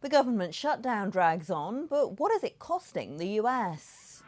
The government shutdown drags on, but what is it costing the US?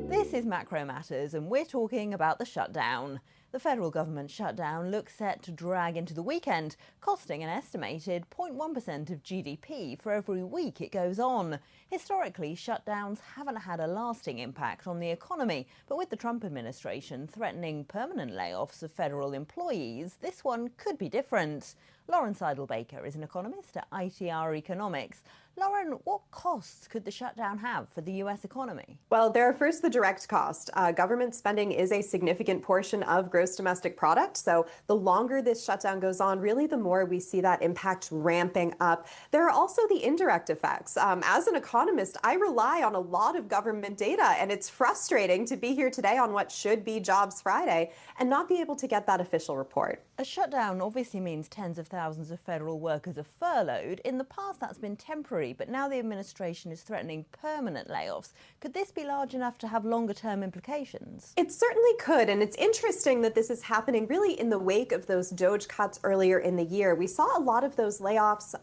This is Macro Matters, and we're talking about the shutdown. The federal government shutdown looks set to drag into the weekend, costing an estimated 0.1% of GDP for every week it goes on. Historically, shutdowns haven't had a lasting impact on the economy, but with the Trump administration threatening permanent layoffs of federal employees, this one could be different. Lauren Saidel-Baker is an economist at ITR Economics. Lauren, what costs could the shutdown have for the US economy? Well, there are first the direct cost. Government spending is a significant portion of gross domestic product. So the longer this shutdown goes on, really the more we see that impact ramping up. There are also the indirect effects. As an economist, I rely on a lot of government data, and it's frustrating to be here today on what should be Jobs Friday and not be able to get that official report. A shutdown obviously means tens of thousands of federal workers are furloughed. In the past, that's been temporary, but now the administration is threatening permanent layoffs. Could this be large enough to have longer-term implications? It certainly could, and it's interesting that this is happening really in the wake of those DOGE cuts earlier in the year. We saw a lot of those layoffs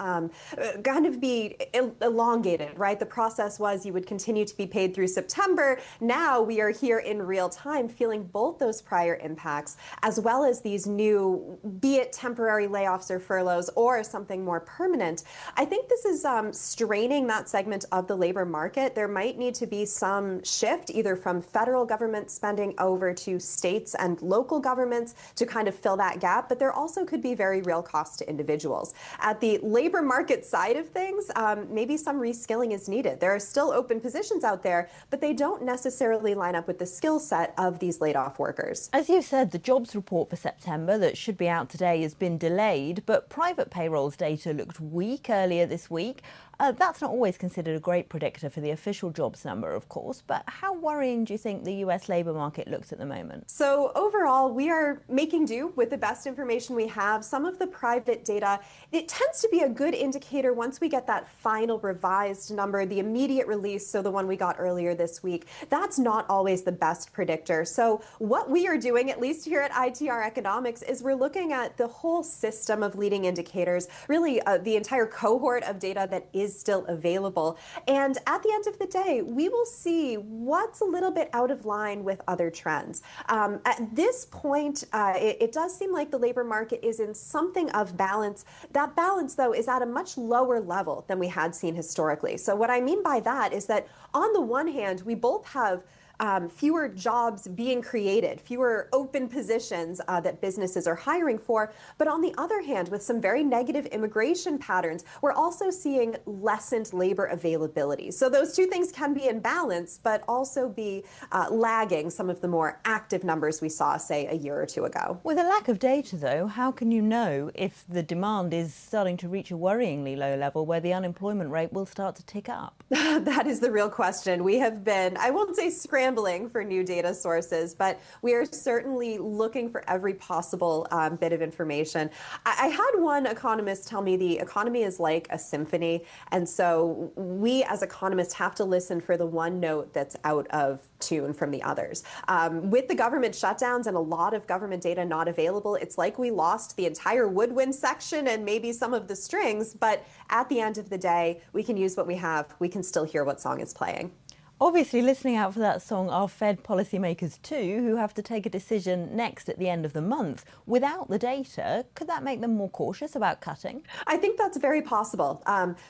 kind of be elongated, right? The process was you would continue to be paid through September. Now we are here in real time feeling both those prior impacts as well as these new, be it temporary layoffs or furloughs or something more permanent. I think this is straining that segment of the labor market. There might need to be some shift either from federal government spending over to states and local governments to kind of fill that gap, but there also could be very real costs to individuals. At the labor market side of things, maybe some reskilling is needed. There are still open positions out there, but they don't necessarily line up with the skill set of these laid off workers. As you said, the jobs report for September that should be out today has been delayed, but private payrolls data looked weak earlier this week. That's not always considered a great predictor for the official jobs number, of course, but how worrying do you think the US labour market looks at the moment? So overall, we are making do with the best information we have. Some of the private data, it tends to be a good indicator once we get that final revised number, the immediate release, so the one we got earlier this week. That's not always the best predictor. So what we are doing, at least here at ITR Economics, is we're looking at the whole system of leading indicators, really the entire cohort of data that is still available. And at the end of the day, we will see what's a little bit out of line with other trends. At this point, it does seem like the labor market is in something of balance. That balance, though, is at a much lower level than we had seen historically. So what I mean by that is that on the one hand, we both have fewer jobs being created, fewer open positions that businesses are hiring for. But on the other hand, with some very negative immigration patterns, we're also seeing lessened labor availability. So those two things can be in balance, but also be lagging some of the more active numbers we saw, say, a year or two ago. With a lack of data, though, how can you know if the demand is starting to reach a worryingly low level where the unemployment rate will start to tick up? That is the real question. We have been, I won't say scrambling for new data sources, but we are certainly looking for every possible bit of information. I had one economist tell me the economy is like a symphony, and so we as economists have to listen for the one note that's out of tune from the others. With the government shutdowns and a lot of government data not available, it's like we lost the entire woodwind section and maybe some of the strings, but at the end of the day, we can use what we have. We can still hear what song is playing. Obviously, listening out for that song are Fed policymakers too, who have to take a decision next at the end of the month. Without the data, could that make them more cautious about cutting? I think that's very possible.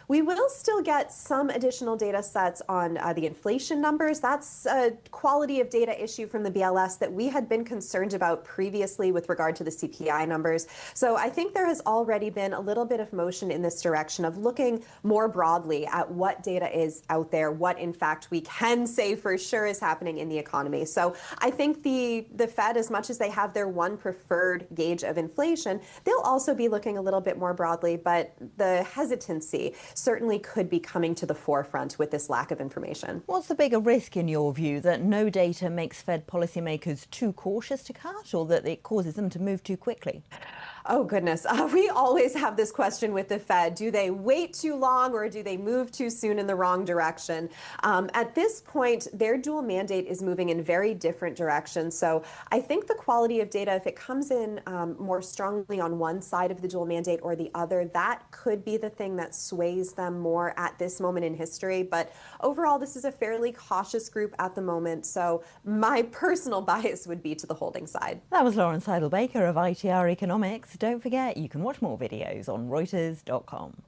We will still get some additional data sets on the inflation numbers. That's a quality of data issue from the BLS that we had been concerned about previously with regard to the CPI numbers. So I think there has already been a little bit of motion in this direction of looking more broadly at what data is out there, what in fact we can say for sure is happening in the economy. So I think the Fed, as much as they have their one preferred gauge of inflation, they'll also be looking a little bit more broadly, but the hesitancy certainly could be coming to the forefront with this lack of information. What's the bigger risk in your view, that no data makes Fed policymakers too cautious to cut, or that it causes them to move too quickly? Oh, goodness. We always have this question with the Fed. Do they wait too long or do they move too soon in the wrong direction? At this point, their dual mandate is moving in very different directions. So I think the quality of data, if it comes in more strongly on one side of the dual mandate or the other, that could be the thing that sways them more at this moment in history. But overall, this is a fairly cautious group at the moment. So my personal bias would be to the holding side. That was Saidel-Baker of ITR Economics. Don't forget, you can watch more videos on Reuters.com.